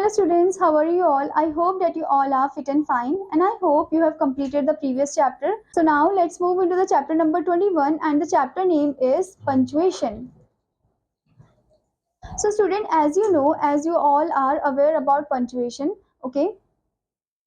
Hello students, how are you all? I hope that you all are fit and fine and I hope you have completed the previous chapter. So now let's move into the chapter number 21 and the chapter name is punctuation. So student, as you know, as you all are aware about punctuation, okay?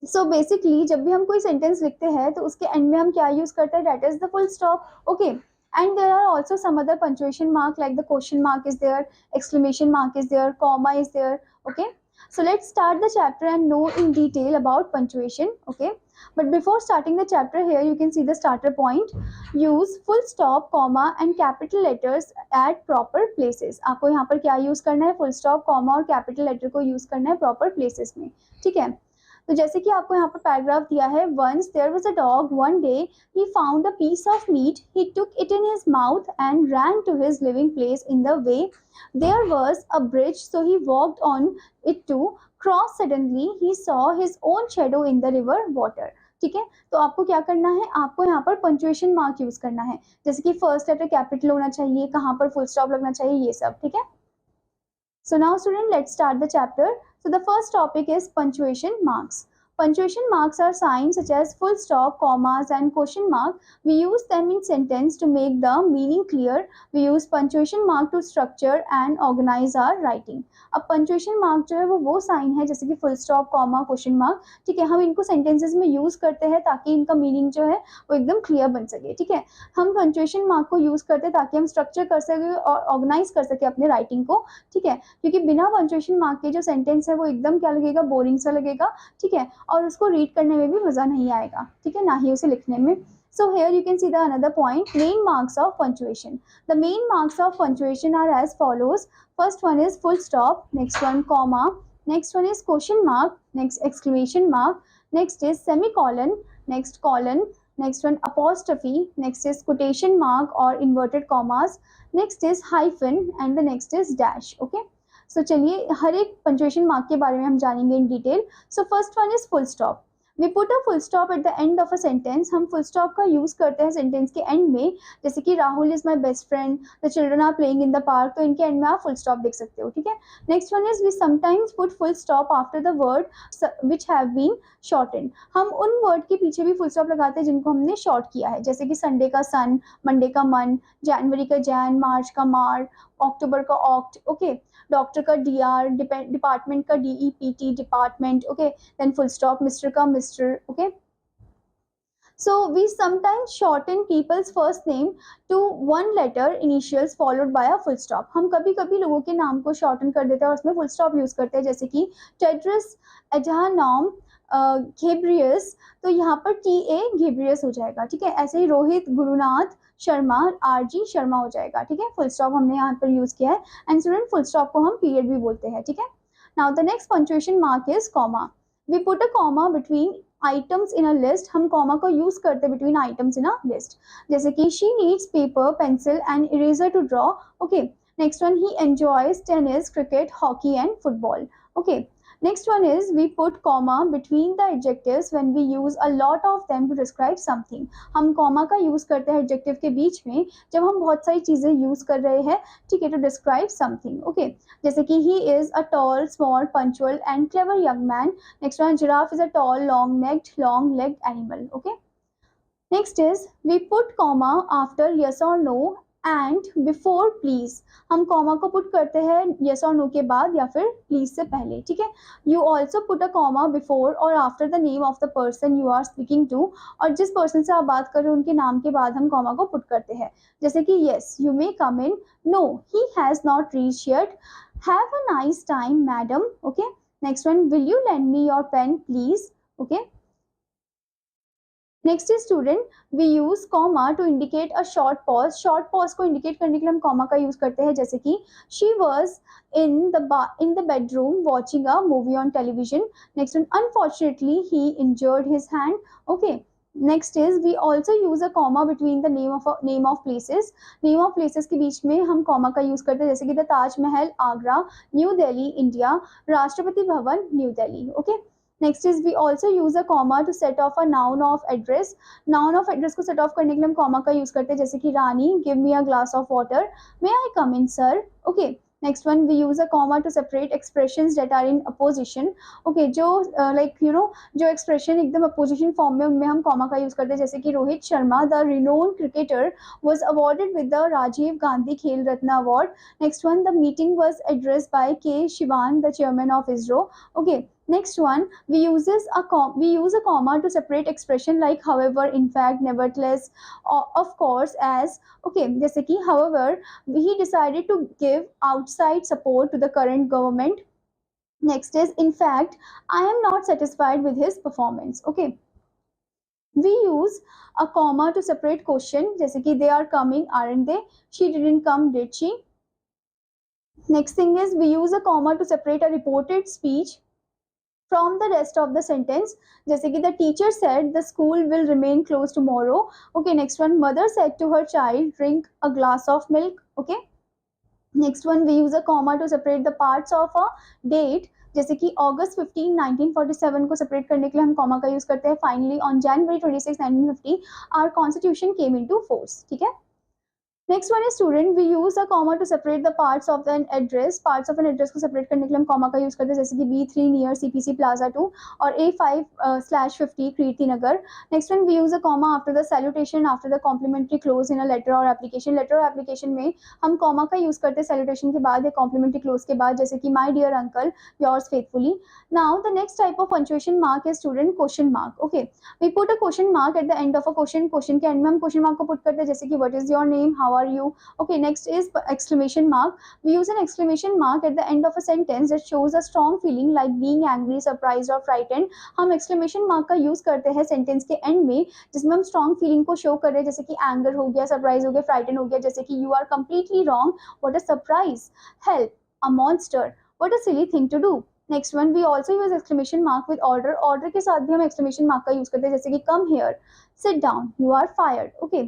So basically जब भी हम कोई sentence लिखते हैं तो उसके end में हम क्या use करते हैं? That is the full stop, okay? And there are also some other punctuation mark like the question mark is there, exclamation mark is there, comma is there, okay? So let's start the chapter and know in detail about punctuation, okay? But before starting the chapter, here you can see the starter point. Use full stop, comma and capital letters at proper places. आपको यहाँ पर क्या use करना है? Full stop, comma और capital letter को use करना है proper places में, ठीक है? तो जैसे कि आपको यहाँ पर पैराग्राफ दिया है, once there was a dog, one day he found a piece of meat, he took it in his mouth and ran to his living place. In the way there was a bridge, so he walked on it to cross. Suddenly he saw his own shadow in the river water. ठीक है, तो आपको क्या करना है, आपको यहाँ पर पंचुएशन मार्क यूज करना है, जैसे कि फर्स्ट लेटर कैपिटल होना चाहिए, कहाँ पर फुल स्टॉप लगना चाहिए, ये सब, ठीक है. So now student, let's start the chapter. So the first topic is punctuation marks. Punctuation marks are signs such as full stop, commas and question mark. We use them in sentence to make the meaning clear. We use punctuation mark to structure and organize our writing. अब punctuation mark जो है वो sign है जैसे कि full stop, comma, question mark, ठीक है. हम इनको sentences में use करते हैं ताकि इनका meaning जो है वो एकदम clear बन सके, ठीक है. हम punctuation mark को use करते हैं ताकि हम structure कर सके और organize कर सके अपने writing को, ठीक है. क्योंकि बिना पंचुएशन मार्क के जो सेंटेंस है वो एकदम क्या लगेगा, बोरिंग सा लगेगा, ठीक है, और उसको रीड करने में भी मजा नहीं आएगा, ठीक है, ना ही उसे लिखने में. So here you can see the another point, main marks of punctuation. The main marks of punctuation are as follows. First one is full stop, next one comma, next one is question mark, next exclamation mark, next is semicolon, next colon, next one apostrophe, next is quotation mark or inverted commas, next is hyphen and the next is dash, okay. So चलिए हर एक punctuation mark के बारे में हम जानेंगे in detail. So first one is full stop. We put a full stop at the end of a sentence. हम full stop का use करते हैं सेंटेंस के एंड में, जैसे कि Rahul is my best friend, the children are playing in the park, तो इनके एंड में आप फुल स्टॉप देख सकते हो, ठीक है. Next one is we sometimes put full stop after the word which have been shortened. हम उन वर्ड के पीछे भी फुल स्टॉप लगाते हैं जिनको हमने शॉर्ट किया है, जैसे कि संडे का सन, मंडे का मन, जनवरी का जैन, मार्च का मार, अक्टूबर का ऑक्ट, ओके, डॉक्टर का डीआर, डिपार्टमेंट का D E P T, department, okay, then full stop, mister का mister, okay. So we sometimes shorten people's first name to one letter initials followed by a full stop. हम कभी कभी लोगों के नाम को shorten कर देते हैं और उसमें full stop यूज करते हैं, जैसे कि टेड्रस एडहानोम घेब्रियस, तो यहाँ पर TA घेब्रियस हो जाएगा, ठीक है. ऐसे ही रोहित गुरुनाथ शर्मा, RG शर्मा हो जाएगा, ठीक है. फुल स्टॉप हमने यहाँ पर यूज किया है. एंड स्टूडेंट फुल स्टॉप को हम पीरियड भी बोलते हैं, ठीक है. Now the next punctuation mark is comma. We put a comma between items in a list. हम कॉमा को यूज करते हैं between items in a list, जैसे कि she needs paper, pencil and eraser to draw, okay. Next one, he enjoys tennis, cricket, hockey and football, okay. Next one is we put comma between the adjectives when we use a lot of them to describe something. हम comma का use करते हैं adjective के बीच में जब हम बहुत सारी चीजें use कर रहे हैं, ठीक है, to describe something, okay. जैसे कि he is a tall, small, punctual and clever young man. Next one, giraffe is a tall, long-necked, long-legged animal, okay. Next is we put comma after yes or no and before please. हम comma को put करते हैं yes और no के बाद या फिर please से पहले, ठीक है. You also put a comma before और after the name of the person you are speaking to, और जिस पर्सन से आप बात कर रहे हो उनके नाम के बाद हम कॉमा को पुट करते हैं, जैसे कि yes you may come in, no he has not reach yet, have a nice time madam, okay. Next one, will you lend me your pen please, okay. Next is student, we use comma to indicate a short pause. Short pause को indicate करने के लिए हम comma का use करते हैं, जैसे कि she was in the bedroom watching a movie on television. Next one, unfortunately he injured his hand, okay. Next is we also use a comma between the name of places. Name of places के बीच में हम comma का use करते हैं, जैसे कि the Taj Mahal Agra, New Delhi India, Rashtrapati Bhavan New Delhi, okay. Next is we also use a comma to set off a noun of address. Noun of address को सेट ऑफ करने के लिए हम कॉमा का यूज करते हैं, जैसे कि Rani give me a glass of water, may I come in sir, okay. Next one, we use a comma to separate expressions that are in apposition. Okay, जो लाइक जो एक्सप्रेशन एकदम अपोजिशन फॉर्म में, उनमें हम कॉमा का use करते हैं, जैसे कि Rohit Sharma the renowned cricketer was awarded with the Rajiv Gandhi Khel Ratna Award. Next one, the meeting was addressed by K. Shivan, the chairman of ISRO. Okay. Next one, we use a comma to separate expression like however, in fact, nevertheless, of course, as. Okay, जैसे कि however, he decided to give outside support to the current government. Next is, in fact, I am not satisfied with his performance. Okay, we use a comma to separate question, जैसे कि they are coming, aren't they? She didn't come, did she? Next thing is, we use a comma to separate a reported speech from the rest of the sentence, जैसे कि the teacher said the school will remain closed tomorrow. Okay, next one, mother said to her child, drink a glass of milk. Okay, next one, we use a comma to separate the parts of a date, जैसे कि August 15, 1947 को separate करने के लिए हम comma का use करते हैं. Finally on January 26, 1950 our constitution came into force. ठीक है. Next one is student, we use a comma to separate the parts of an address. Parts of an address को सेपरेट करने के लिए हम कॉमा का यूज करते हैं, जैसे कि B3 नियर CPC प्लाजा 2 और A5/50 Kirti Nagar. Next one, we use a comma after the salutation after the complimentary close in a letter और एप्लीकेशन. लेटर और एप्लीकेशन में हम कॉमा का यूज करते हैं सैल्यूटेशन के बाद या कॉम्प्लीमेंट्री क्लोज के बाद, जैसे कि my dear uncle, yours faithfully. Now the next type of punctuation mark is student question mark. Okay, we put a question mark at the end of a question. Question के end में हम question mark को put करते हैं, जैसे कि what is your name, how are you. Okay, next is exclamation mark. We use an exclamation mark at the end of a sentence that shows a strong feeling like being angry, surprised or frightened. हम exclamation mark का use करते हैं sentence के end में, जिसमें हम strong feeling को show कर रहे हैं, जैसे कि anger हो गया, surprise हो गया, frightened हो गया, जैसे कि you are completely wrong, what a surprise, help, a monster, what a silly thing to do. Next one, we also use exclamation mark with order. Order के साथ भी हम एक्सक्लेमेशन मार्क का यूज करते हैं, जैसे कि come here, sit down, you are fired. Okay,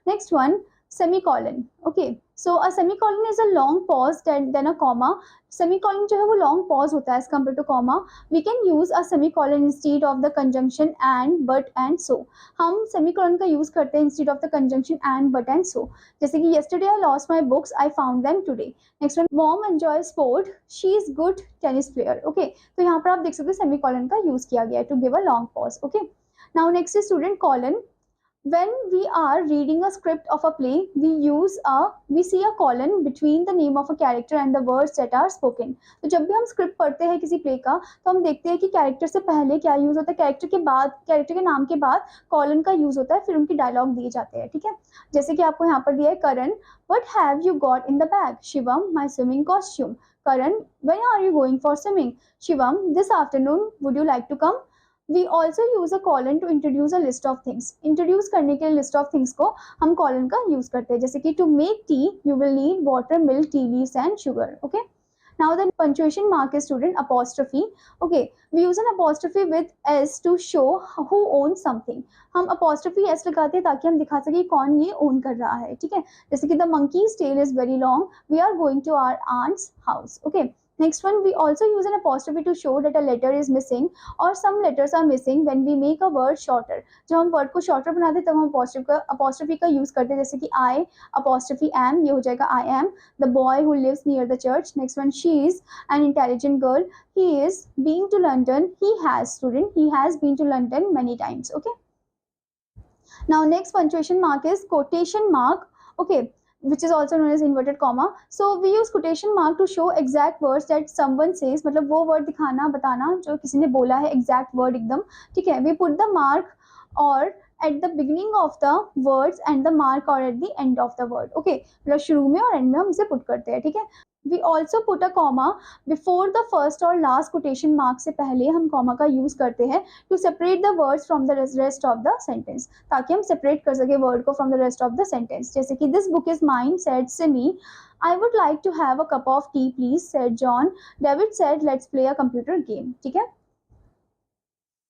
next one, semicolon. Okay, so a semicolon is a long pause than a comma. Semicolon जो है वो long pause होता है as compared to comma. We can use a semicolon instead of the conjunction and, but and so. हम semicolon का use करते हैं instead of the conjunction and, but and so. जैसे कि yesterday I lost my books, I found them today. Next one, mom enjoys sport, she is good tennis player. Okay, तो यहाँ पर आप देख सकते हैं semicolon का use किया गया है to give a long pause. Okay, now next is student colon. When we are reading a script of a play, we see a colon between the name of a character and the words that are spoken. तो जब भी हम script पढ़ते हैं किसी play का, तो हम देखते हैं कि कैरेक्टर से पहले क्या यूज होता है, कैरेक्टर के बाद, कैरेक्टर के नाम के बाद कॉलन का यूज होता है, फिर उनकी डायलॉग दिए जाते हैं. ठीक है, जैसे कि आपको यहाँ पर दिया है, करण, what have you got in the bag? Shivam, my swimming costume. Karan, when are you going for swimming? Shivam, this afternoon, would you like to come? We also use a colon to introduce a list of things. Introduce करने के लिए list of things को हम colon का use करते हैं, जैसे कि to make tea you will need water, milk, tea leaves and sugar. Okay, now the punctuation mark is student apostrophe. Okay, we use an apostrophe with s to show who owns something. हम apostrophe s लगाते हैं ताकि हम दिखा सके कौन ये own कर रहा है. ठीक है, जैसे कि the monkey's tail is very long, we are going to our aunt's house. Okay, next one, we also use an apostrophe to show that a letter is missing or some letters are missing when we make a word shorter. जब हम word को shorter बनाते हैं तब हम apostrophe का use करते हैं, जैसे कि I apostrophe am, ये हो जाएगा I am. The boy who lives near the church. Next one, she is an intelligent girl, he is been to London, he has been to London many times. Okay, now next punctuation mark is quotation mark. Okay, which is also known as inverted comma. So we use quotation mark to show exact words that someone says, मतलब वो word दिखाना, बताना जो किसी ने बोला है, exact word एकदम. ठीक है, we put the mark or at the beginning of the words and the mark or at the end of the word. Okay, मतलब शुरू में और end में हम इसे put करते हैं. ठीक है, we also put a comma before the first or last quotation mark से पहले हम comma का use करते हैं to separate the words from the rest of the sentence, ताकि हम separate कर सके word को from the rest of the sentence. जैसे कि this book is mine, said Simi. I would like to have a cup of tea please, said John. David said let's play a computer game. ठीक है,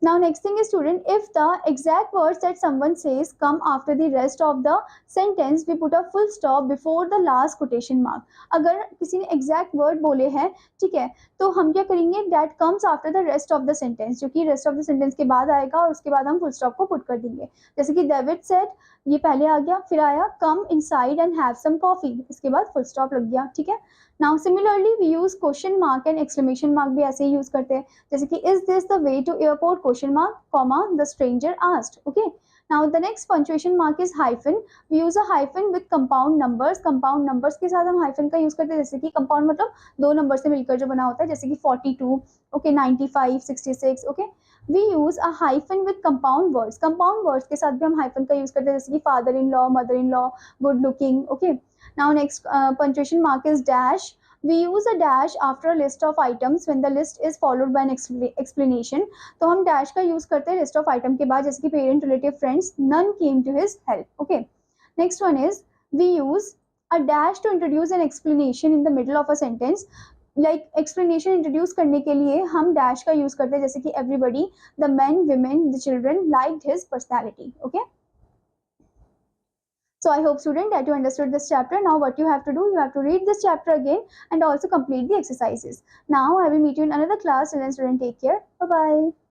now next thing is student, if the exact words that someone says come after the rest of the sentence, we put a full stop before the last quotation mark. अगर किसी ने exact word बोले हैं, ठीक है, तो हम क्या करेंगे, that comes after the rest of the sentence, जो कि rest of the sentence के बाद आएगा और उसके बाद हम full stop को put कर देंगे. जैसे कि David said, ये पहले आ गया, फिर आया come inside and have some coffee, इसके बाद full stop लग गया. ठीक है, now similarly we use question mark and exclamation mark भी ऐसे ही यूज करते हैं, जैसे कि is this the way to airport question mark comma the stranger asked. Okay, now the next punctuation mark is hyphen. We use a hyphen with compound numbers. Compound numbers के साथ हम हाइफन का use करते हैं, जैसे कि compound मतलब दो नंबर से मिलकर जो बना होता है, जैसे कि 42, okay, 95, 66. Okay, we use a hyphen with compound words. Compound words के साथ भी हम हाइफन का यूज करते हैं, जैसे कि father in law, mother in law, good looking. Okay, now next punctuation mark is dash. We use a dash after a list of items when the list is followed by an explanation. तो हम dash का use करते हैं list of item के बाद, जैसे कि parent, relative, friends, none came to his help. Okay, next one is we use a dash to introduce an explanation in the middle of a sentence. Like explanation introduce करने के लिए हम dash का use करते हैं, जैसे कि everybody, the men, women, the children liked his personality. Okay, so I hope student that you understood this chapter. Now what you have to do, you have to read this chapter again and also complete the exercises. Now I will meet you in another class. Till then student, take care. Bye bye.